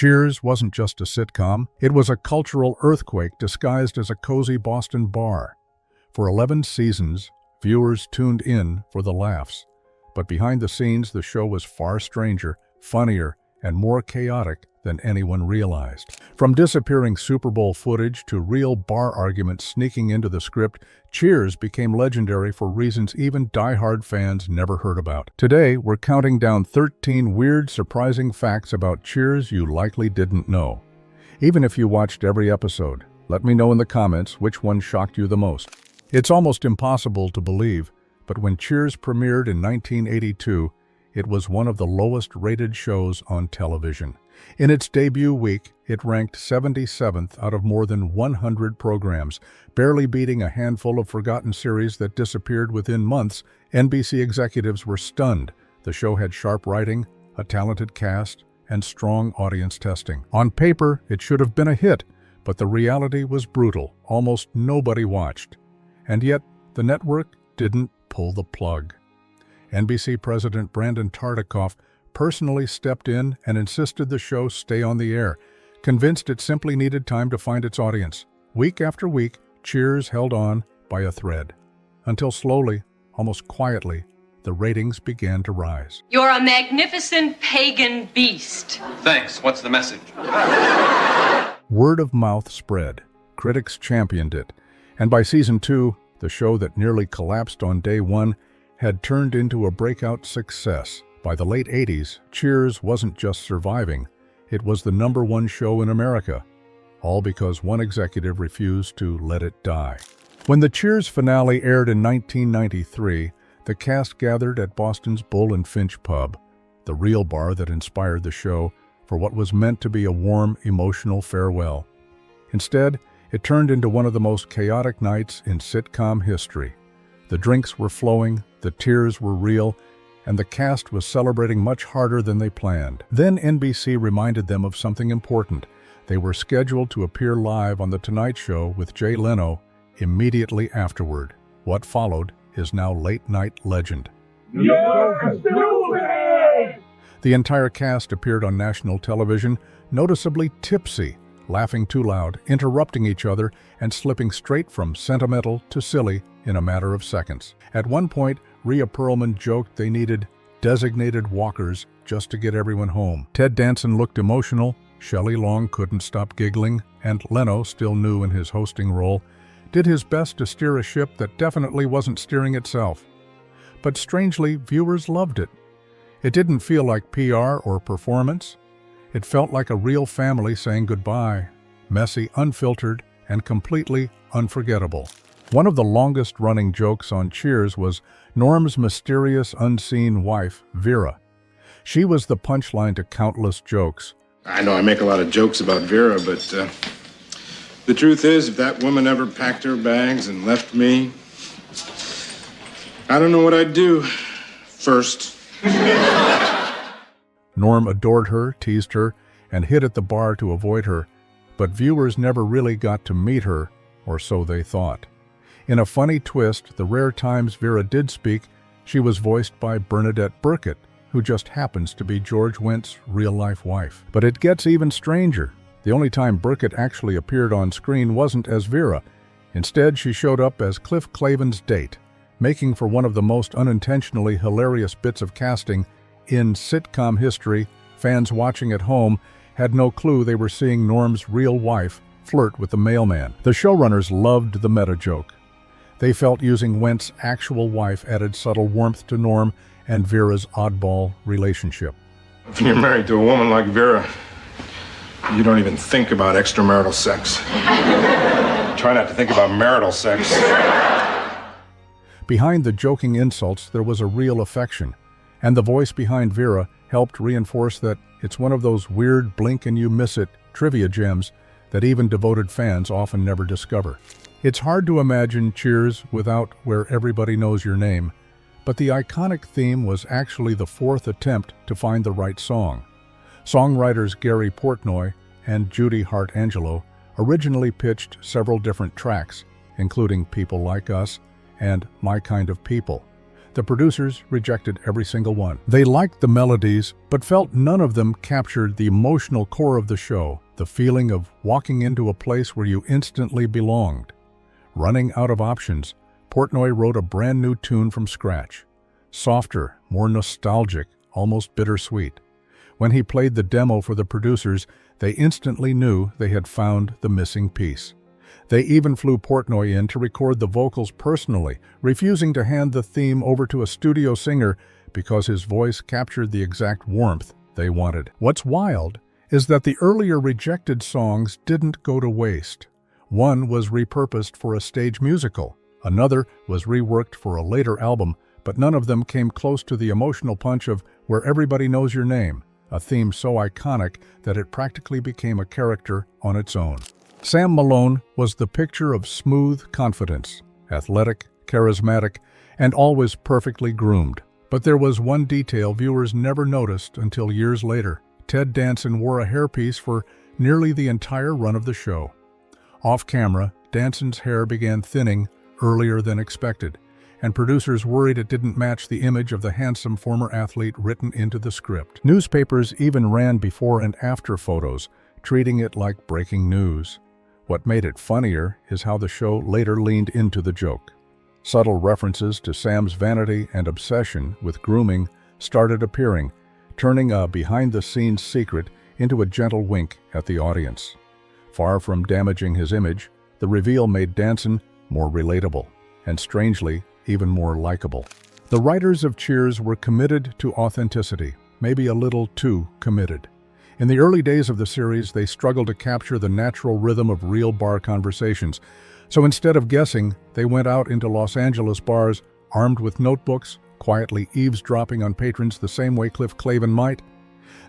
Cheers wasn't just a sitcom, it was a cultural earthquake disguised as a cozy Boston bar. For 11 seasons, viewers tuned in for the laughs. But behind the scenes, the show was far stranger, funnier, and more chaotic than anyone realized. From disappearing Super Bowl footage to real bar arguments sneaking into the script, Cheers became legendary for reasons even die-hard fans never heard about. Today, we're counting down 13 weird, surprising facts about Cheers you likely didn't know. Even if you watched every episode, let me know in the comments which one shocked you the most. It's almost impossible to believe, but when Cheers premiered in 1982, it was one of the lowest-rated shows on television. In its debut week, it ranked 77th out of more than 100 programs, barely beating a handful of forgotten series that disappeared within months. NBC executives were stunned. The show had sharp writing, a talented cast, and strong audience testing. On paper, it should have been a hit, but the reality was brutal. Almost nobody watched. And yet, the network didn't pull the plug. NBC President Brandon Tartikoff personally stepped in and insisted the show stay on the air, convinced it simply needed time to find its audience. Week after week, Cheers held on by a thread, until slowly, almost quietly, the ratings began to rise. You're a magnificent pagan beast. Thanks. What's the message? Word of mouth spread. Critics championed it. And by season 2, the show that nearly collapsed on day 1 had turned into a breakout success. By the late 80s, Cheers wasn't just surviving, it was the #1 show in America, all because one executive refused to let it die. When the Cheers finale aired in 1993, the cast gathered at Boston's Bull and Finch pub, the real bar that inspired the show, for what was meant to be a warm, emotional farewell. Instead, it turned into one of the most chaotic nights in sitcom history. The drinks were flowing, the tears were real, and the cast was celebrating much harder than they planned. Then NBC reminded them of something important. They were scheduled to appear live on The Tonight Show with Leno immediately afterward. What followed is now late-night legend. You're stupid! The entire cast appeared on national television, noticeably tipsy, laughing too loud, interrupting each other, and slipping straight from sentimental to silly in a matter of seconds. At one point, Rhea Perlman joked they needed designated walkers just to get everyone home. Ted Danson looked emotional, Shelley Long couldn't stop giggling, and Leno, still new in his hosting role, did his best to steer a ship that definitely wasn't steering itself. But strangely, viewers loved it. It didn't feel like PR or performance. It felt like a real family saying goodbye, messy, unfiltered, and completely unforgettable. One of the longest-running jokes on Cheers was Norm's mysterious, unseen wife, Vera. She was the punchline to countless jokes. I know I make a lot of jokes about Vera, but the truth is, if that woman ever packed her bags and left me, I don't know what I'd do first. Norm adored her, teased her, and hid at the bar to avoid her, but viewers never really got to meet her, or so they thought. In a funny twist, the rare times Vera did speak, she was voiced by Bernadette Burkett, who just happens to be George Wendt's real-life wife. But it gets even stranger. The only time Burkett actually appeared on screen wasn't as Vera. Instead, she showed up as Cliff Clavin's date, making for one of the most unintentionally hilarious bits of casting in sitcom history. Fans watching at home had no clue they were seeing Norm's real wife flirt with the mailman. The showrunners loved the meta joke. They felt using Wendt's actual wife added subtle warmth to Norm and Vera's oddball relationship. If you're married to a woman like Vera, you don't even think about extramarital sex. Try not to think about marital sex. Behind the joking insults, there was a real affection, and the voice behind Vera helped reinforce that it's one of those weird blink-and-you-miss-it trivia gems that even devoted fans often never discover. It's hard to imagine Cheers without Where Everybody Knows Your Name, but the iconic theme was actually the 4th attempt to find the right song. Songwriters Gary Portnoy and Judy Hart-Angelo originally pitched several different tracks, including People Like Us and My Kind of People. The producers rejected every single one. They liked the melodies, but felt none of them captured the emotional core of the show, the feeling of walking into a place where you instantly belonged. Running out of options, Portnoy wrote a brand new tune from scratch. Softer, more nostalgic, almost bittersweet. When he played the demo for the producers, they instantly knew they had found the missing piece. They even flew Portnoy in to record the vocals personally, refusing to hand the theme over to a studio singer because his voice captured the exact warmth they wanted. What's wild is that the earlier rejected songs didn't go to waste. One was repurposed for a stage musical, another was reworked for a later album, but none of them came close to the emotional punch of Where Everybody Knows Your Name, a theme so iconic that it practically became a character on its own. Sam Malone was the picture of smooth confidence, athletic, charismatic, and always perfectly groomed. But there was one detail viewers never noticed until years later. Ted Danson wore a hairpiece for nearly the entire run of the show. Off camera, Danson's hair began thinning earlier than expected, and producers worried it didn't match the image of the handsome former athlete written into the script. Newspapers even ran before and after photos, treating it like breaking news. What made it funnier is how the show later leaned into the joke. Subtle references to Sam's vanity and obsession with grooming started appearing, turning a behind-the-scenes secret into a gentle wink at the audience. Far from damaging his image, the reveal made Danson more relatable, and strangely, even more likable. The writers of Cheers were committed to authenticity, maybe a little too committed. In the early days of the series, they struggled to capture the natural rhythm of real bar conversations. So instead of guessing, they went out into Los Angeles bars, armed with notebooks, quietly eavesdropping on patrons the same way Cliff Clavin might.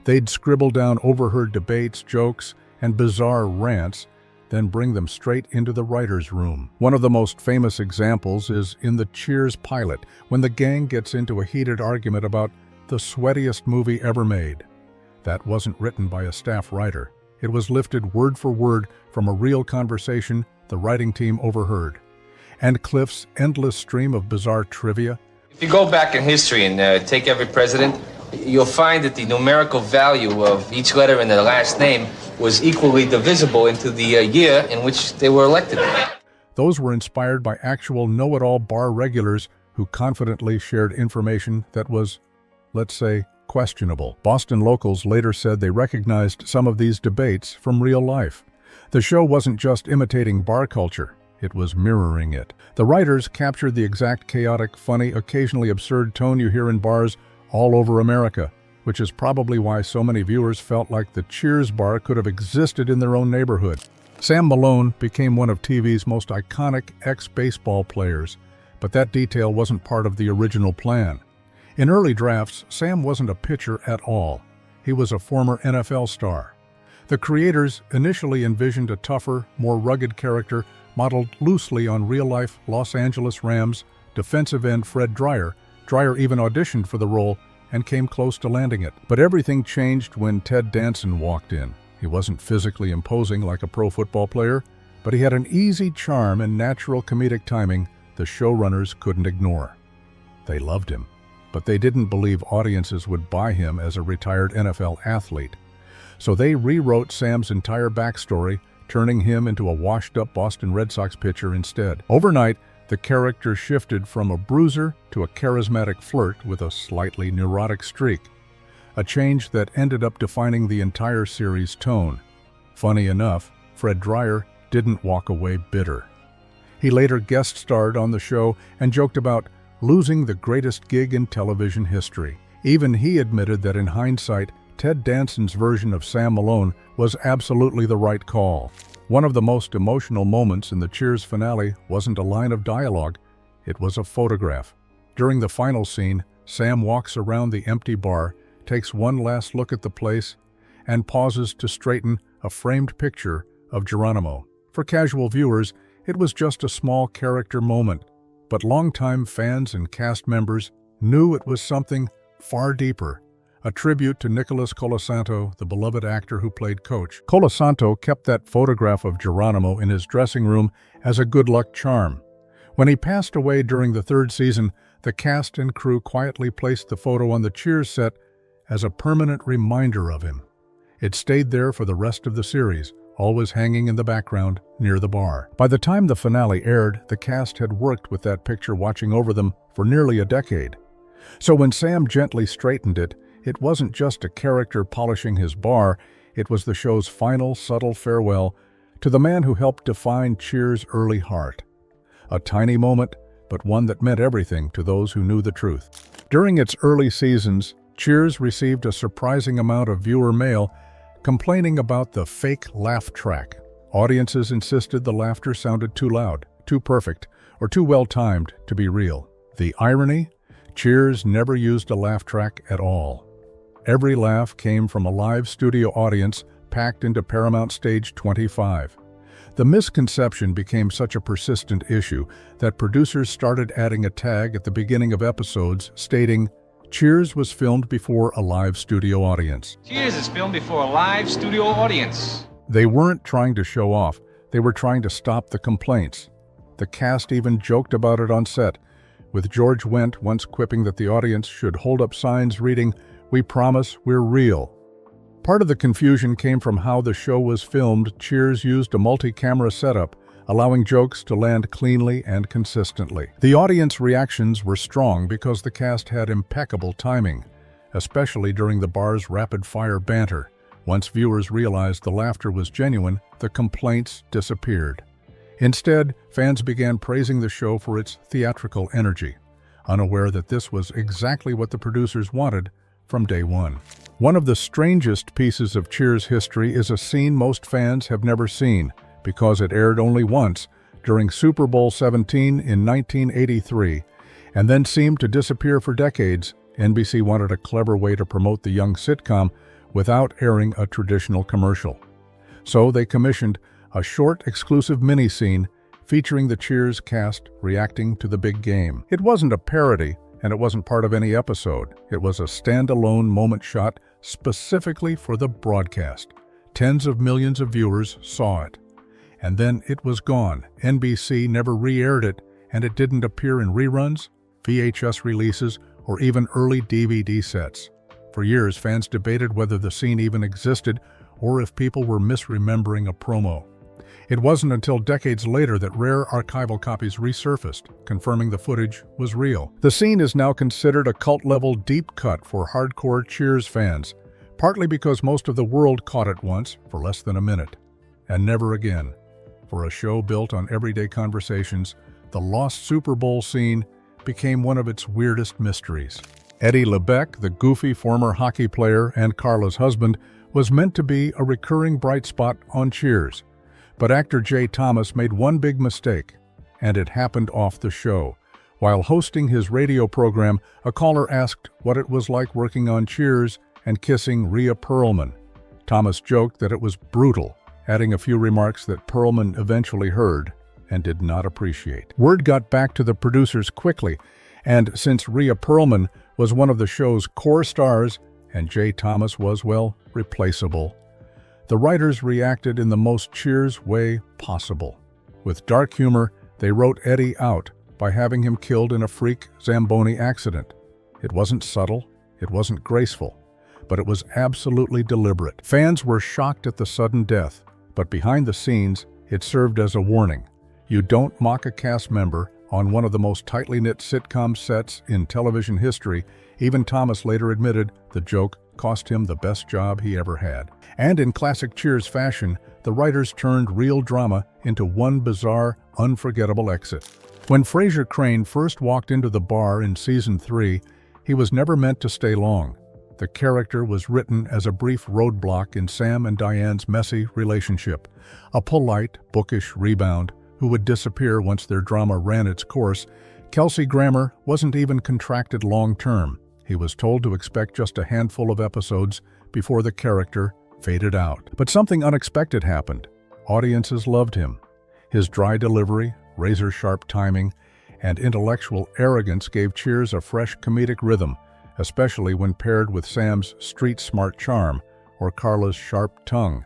They'd scribble down overheard debates, jokes, and bizarre rants, then bring them straight into the writer's room. One of the most famous examples is in the Cheers pilot, when the gang gets into a heated argument about the sweatiest movie ever made. That wasn't written by a staff writer. It was lifted word for word from a real conversation the writing team overheard. And Cliff's endless stream of bizarre trivia. If you go back in history and take every president, you'll find that the numerical value of each letter in their last name was equally divisible into the year in which they were elected. Those were inspired by actual know-it-all bar regulars who confidently shared information that was, let's say, questionable. Boston locals later said they recognized some of these debates from real life. The show wasn't just imitating bar culture, it was mirroring it. The writers captured the exact chaotic, funny, occasionally absurd tone you hear in bars all over America, which is probably why so many viewers felt like the Cheers bar could have existed in their own neighborhood. Sam Malone became one of TV's most iconic ex-baseball players, but that detail wasn't part of the original plan. In early drafts, Sam wasn't a pitcher at all. He was a former NFL star. The creators initially envisioned a tougher, more rugged character modeled loosely on real-life Los Angeles Rams defensive end Fred Dryer. Dryer even auditioned for the role and came close to landing it. But everything changed when Ted Danson walked in. He wasn't physically imposing like a pro football player, but he had an easy charm and natural comedic timing the showrunners couldn't ignore. They loved him, but they didn't believe audiences would buy him as a retired NFL athlete. So they rewrote Sam's entire backstory, turning him into a washed-up Boston Red Sox pitcher instead. Overnight, the character shifted from a bruiser to a charismatic flirt with a slightly neurotic streak, a change that ended up defining the entire series' tone. Funny enough, Fred Dryer didn't walk away bitter. He later guest-starred on the show and joked about losing the greatest gig in television history. Even he admitted that in hindsight, Ted Danson's version of Sam Malone was absolutely the right call. One of the most emotional moments in the Cheers finale wasn't a line of dialogue, it was a photograph. During the final scene, Sam walks around the empty bar, takes one last look at the place, and pauses to straighten a framed picture of Geronimo. For casual viewers, it was just a small character moment, but longtime fans and cast members knew it was something far deeper, a tribute to Nicholas Colasanto, the beloved actor who played Coach. Colasanto kept that photograph of Geronimo in his dressing room as a good luck charm. When he passed away during the third season, the cast and crew quietly placed the photo on the Cheers set as a permanent reminder of him. It stayed there for the rest of the series, always hanging in the background near the bar. By the time the finale aired, the cast had worked with that picture watching over them for nearly a decade. So when Sam gently straightened it, it wasn't just a character polishing his bar, it was the show's final, subtle farewell to the man who helped define Cheers' early heart. A tiny moment, but one that meant everything to those who knew the truth. During its early seasons, Cheers received a surprising amount of viewer mail complaining about the fake laugh track. Audiences insisted the laughter sounded too loud, too perfect, or too well-timed to be real. The irony? Cheers never used a laugh track at all. Every laugh came from a live studio audience packed into Paramount Stage 25. The misconception became such a persistent issue that producers started adding a tag at the beginning of episodes stating, "Cheers was filmed before a live studio audience." Cheers is filmed before a live studio audience. They weren't trying to show off, they were trying to stop the complaints. The cast even joked about it on set, with George Wendt once quipping that the audience should hold up signs reading, "We promise we're real." Part of the confusion came from how the show was filmed. Cheers used a multi-camera setup, allowing jokes to land cleanly and consistently. The audience reactions were strong because the cast had impeccable timing, especially during the bar's rapid-fire banter. Once viewers realized the laughter was genuine, the complaints disappeared. Instead, fans began praising the show for its theatrical energy, unaware that this was exactly what the producers wanted from day one. One of the strangest pieces of Cheers history is a scene most fans have never seen, because it aired only once, during Super Bowl 17 in 1983, and then seemed to disappear for decades. NBC wanted a clever way to promote the young sitcom without airing a traditional commercial. So they commissioned a short, exclusive mini-scene featuring the Cheers cast reacting to the big game. It wasn't a parody, and it wasn't part of any episode. It was a standalone moment shot specifically for the broadcast. Tens of millions of viewers saw it. And then it was gone. NBC never re-aired it, and it didn't appear in reruns, VHS releases, or even early DVD sets. For years, fans debated whether the scene even existed or if people were misremembering a promo. It wasn't until decades later that rare archival copies resurfaced, confirming the footage was real. The scene is now considered a cult-level deep cut for hardcore Cheers fans, partly because most of the world caught it once for less than a minute, and never again. For a show built on everyday conversations, the Lost Super Bowl scene became one of its weirdest mysteries. Eddie LeBec, the goofy former hockey player and Carla's husband, was meant to be a recurring bright spot on Cheers. But actor Jay Thomas made one big mistake, and it happened off the show. While hosting his radio program, a caller asked what it was like working on Cheers and kissing Rhea Perlman. Thomas joked that it was brutal, adding a few remarks that Perlman eventually heard and did not appreciate. Word got back to the producers quickly, and since Rhea Perlman was one of the show's core stars and Jay Thomas was, well, replaceable, the writers reacted in the most Cheers way possible. With dark humor, they wrote Eddie out by having him killed in a freak zamboni accident. It wasn't subtle, it wasn't graceful, but it was absolutely deliberate. Fans were shocked at the sudden death, but behind the scenes, it served as a warning. You don't mock a cast member on one of the most tightly knit sitcom sets in television history. Even Thomas later admitted the joke cost him the best job he ever had. And in classic Cheers fashion, the writers turned real drama into one bizarre, unforgettable exit. When Frasier Crane first walked into the bar in Season 3, he was never meant to stay long. The character was written as a brief roadblock in Sam and Diane's messy relationship, a polite, bookish rebound who would disappear once their drama ran its course. Kelsey Grammer wasn't even contracted long-term. He was told to expect just a handful of episodes before the character faded out. But something unexpected happened. Audiences loved him. His dry delivery, razor-sharp timing, and intellectual arrogance gave Cheers a fresh comedic rhythm, especially when paired with Sam's street-smart charm or Carla's sharp tongue.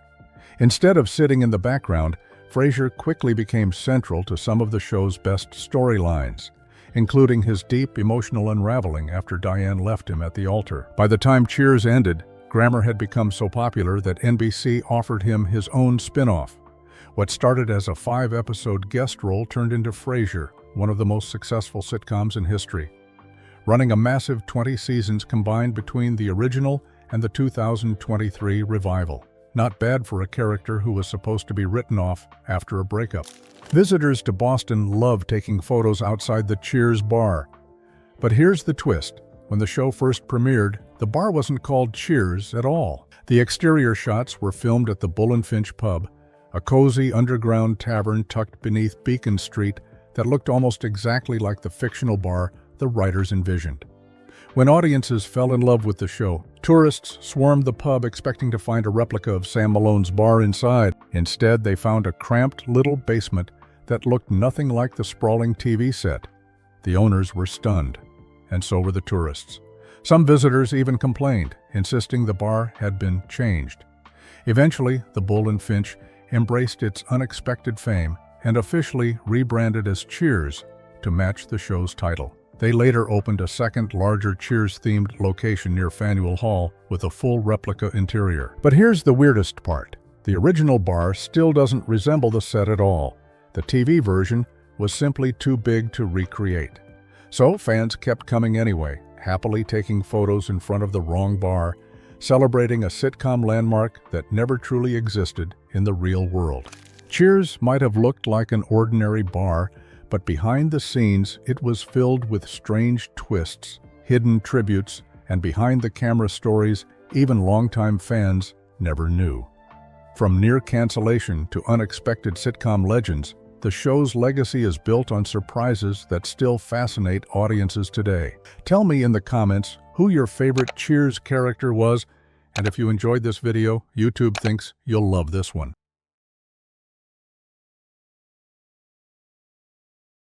Instead of sitting in the background, Frasier quickly became central to some of the show's best storylines. including his deep emotional unraveling after Diane left him at the altar. By the time Cheers ended, Grammer had become so popular that NBC offered him his own spin-off. What started as a 5-episode guest role turned into Frasier, one of the most successful sitcoms in history, running a massive 20 seasons combined between the original and the 2023 revival. Not bad for a character who was supposed to be written off after a breakup. Visitors to Boston love taking photos outside the Cheers bar. But here's the twist. When the show first premiered, the bar wasn't called Cheers at all. The exterior shots were filmed at the Bull and Finch pub, a cozy underground tavern tucked beneath Beacon Street that looked almost exactly like the fictional bar the writers envisioned. When audiences fell in love with the show, tourists swarmed the pub expecting to find a replica of Sam Malone's bar inside. Instead, they found a cramped little basement that looked nothing like the sprawling TV set. The owners were stunned, and so were the tourists. Some visitors even complained, insisting the bar had been changed. Eventually, the Bull and Finch embraced its unexpected fame and officially rebranded as Cheers to match the show's title. They later opened a second, larger Cheers-themed location near Faneuil Hall with a full replica interior. But here's the weirdest part. The original bar still doesn't resemble the set at all. The TV version was simply too big to recreate. So fans kept coming anyway, happily taking photos in front of the wrong bar, celebrating a sitcom landmark that never truly existed in the real world. Cheers might have looked like an ordinary bar, but behind the scenes, it was filled with strange twists, hidden tributes, and behind-the-camera stories even longtime fans never knew. From near cancellation to unexpected sitcom legends, the show's legacy is built on surprises that still fascinate audiences today. Tell me in the comments who your favorite Cheers character was, and if you enjoyed this video, YouTube thinks you'll love this one.